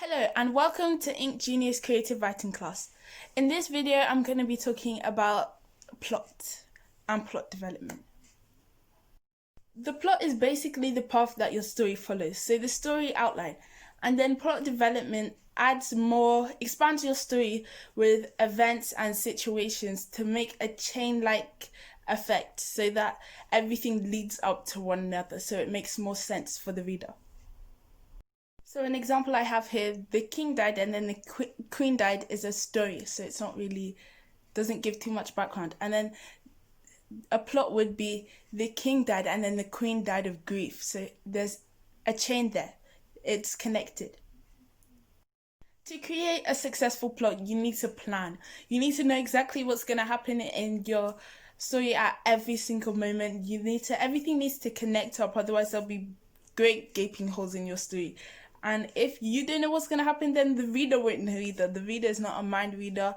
Hello and welcome to InkGenius creative writing class. In this video I'm going to be talking about plot and plot development. The plot is basically the path that your story follows, so the story outline, and then plot development expands your story with events and situations to make a chain-like effect so that everything leads up to one another, so it makes more sense for the reader. So an example I have here, the king died and then the queen died is a story, so it's not really, doesn't give too much background. And then a plot would be the king died and then the queen died of grief, so there's a chain there, it's connected. To create a successful plot, you need to plan. You need to know exactly what's going to happen in your story at every single moment. Everything needs to connect up, otherwise there'll be great gaping holes in your story. And if you don't know what's going to happen, then the reader won't know either. The reader is not a mind reader.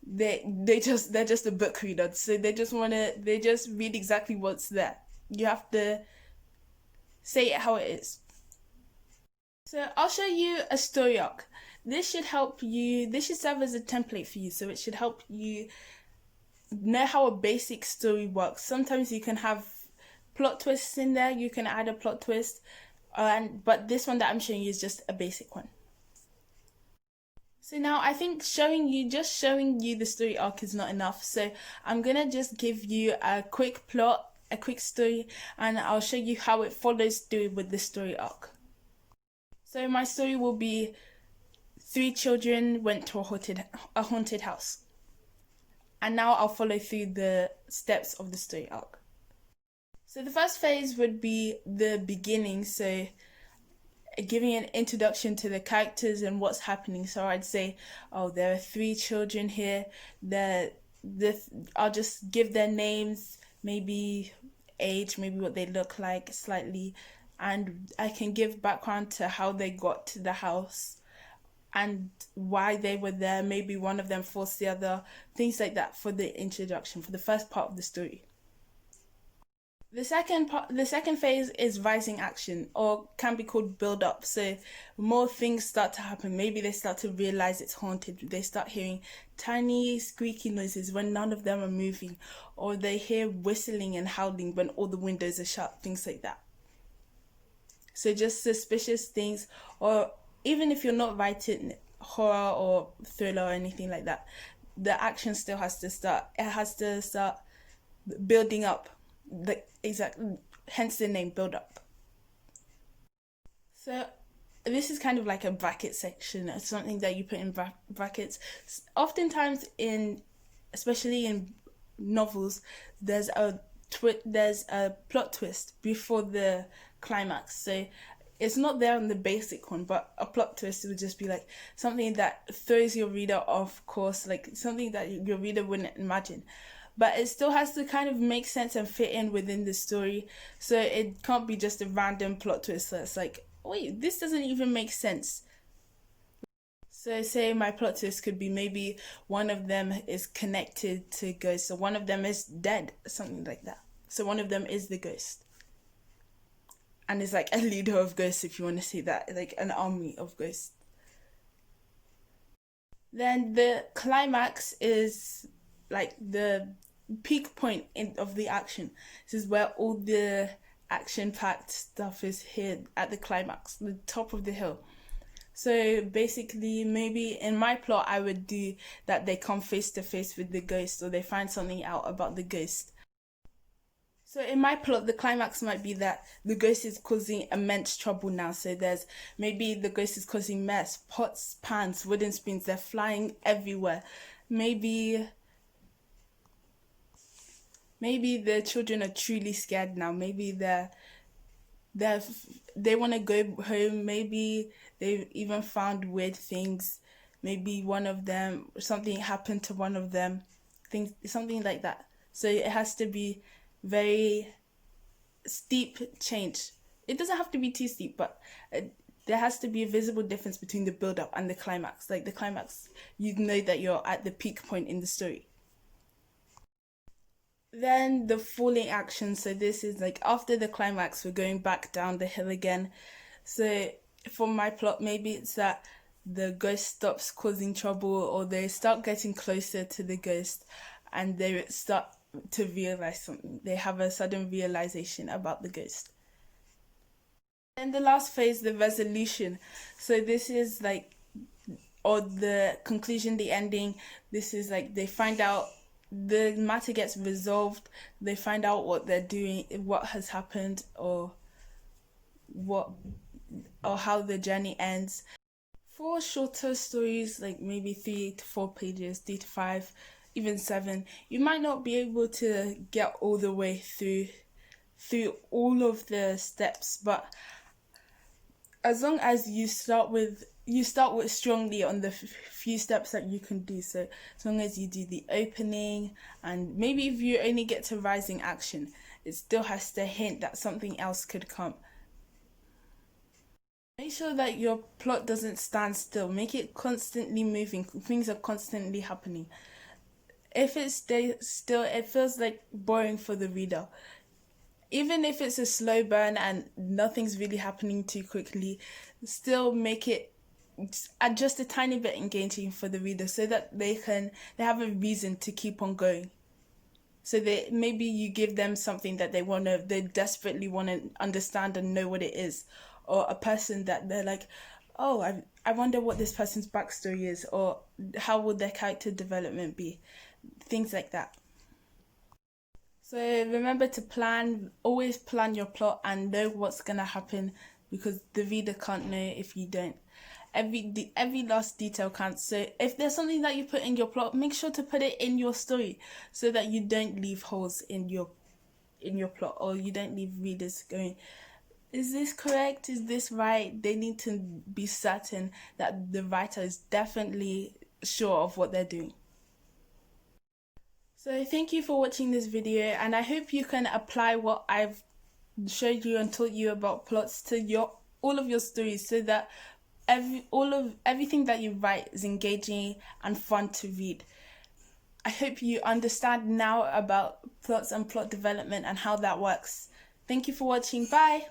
They're just a book reader. So they just read exactly what's there. You have to say it how it is. So I'll show you a story arc. This should serve as a template for you. So it should help you know how a basic story works. Sometimes you can have plot twists in there. You can add a plot twist. But this one that I'm showing you is just a basic one. So now I think showing you the story arc is not enough. So I'm gonna just give you a quick plot, a quick story, and I'll show you how it follows through with the story arc. So my story will be 3 children went to a haunted house. And now I'll follow through the steps of the story arc. So the first phase would be the beginning, so giving an introduction to the characters and what's happening. So I'd say, oh, there are 3 children here. I'll just give their names, maybe age, maybe what they look like slightly, and I can give background to how they got to the house and why they were there. Maybe one of them forced the other, things like that for the introduction, for the first part of the story. The second phase is rising action, or can be called build up. So more things start to happen. Maybe they start to realize it's haunted. They start hearing tiny squeaky noises when none of them are moving, or they hear whistling and howling when all the windows are shut, things like that. So just suspicious things, or even if you're not writing horror or thriller or anything like that, the action still has to start. It has to start building up. Hence the name build up. So this is kind of like a bracket section. It's something that you put in brackets. Oftentimes especially in novels, there's a plot twist before the climax. So it's not there on the basic one, but a plot twist would just be like something that throws your reader off course, like something that your reader wouldn't imagine. But it still has to kind of make sense and fit in within the story. So it can't be just a random plot twist that's like, wait, this doesn't even make sense. So say my plot twist could be maybe one of them is connected to ghosts, so one of them is dead, something like that. So one of them is the ghost. And it's like a leader of ghosts, if you want to say that, like an army of ghosts. Then the climax is like the peak point of the action. This is where all the action-packed stuff is here at the climax, the top of the hill. So basically, maybe in my plot, I would do that they come face to face with the ghost, or they find something out about the ghost. So in my plot, the climax might be that the ghost is causing immense trouble now. So maybe the ghost is causing mess, pots, pans, wooden spoons, they're flying everywhere. Maybe the children are truly scared now. Maybe they want to go home. Maybe they've even found weird things. Maybe something happened to one of them. Something like that. So it has to be very steep change. It doesn't have to be too steep, but there has to be a visible difference between the build-up and the climax. Like the climax, you know that you're at the peak point in the story. Then the falling action. So this is like after the climax, we're going back down the hill again. So for my plot, maybe it's that the ghost stops causing trouble, or they start getting closer to the ghost and they start to realize something. They have a sudden realization about the ghost. And the last phase, the resolution. So this is like, or the conclusion, the ending. This is like they find out, the matter gets resolved. They find out what they're doing, what has happened, or what, or how the journey ends. For shorter stories, like maybe 3 to 4 pages, 3 to 5, even 7, you might not be able to get all the way through all of the steps, but as long as you start with strongly on the few steps that you can do. So as long as you do the opening, and maybe if you only get to rising action, it still has to hint that something else could come. Make sure that your plot doesn't stand still. Make it constantly moving. Things are constantly happening. If it stays still, it feels like boring for the reader. Even if it's a slow burn and nothing's really happening too quickly, still make it just a tiny bit engaging for the reader, so that they have a reason to keep on going. So maybe you give them something that they desperately want to understand and know what it is, or a person that they're like, oh, I wonder what this person's backstory is, or how would their character development be, things like that. So remember to always plan your plot and know what's gonna happen, because the reader can't know if you don't. Every last detail counts. So if there's something that you put in your plot, make sure to put it in your story, so that you don't leave holes in your plot, or you don't leave readers going, is this correct? Is this right? They need to be certain that the writer is definitely sure of what they're doing. So thank you for watching this video, and I hope you can apply what I've showed you and taught you about plots to all of your stories, so that everything that you write is engaging and fun to read. I hope you understand now about plots and plot development and how that works. Thank you for watching. Bye!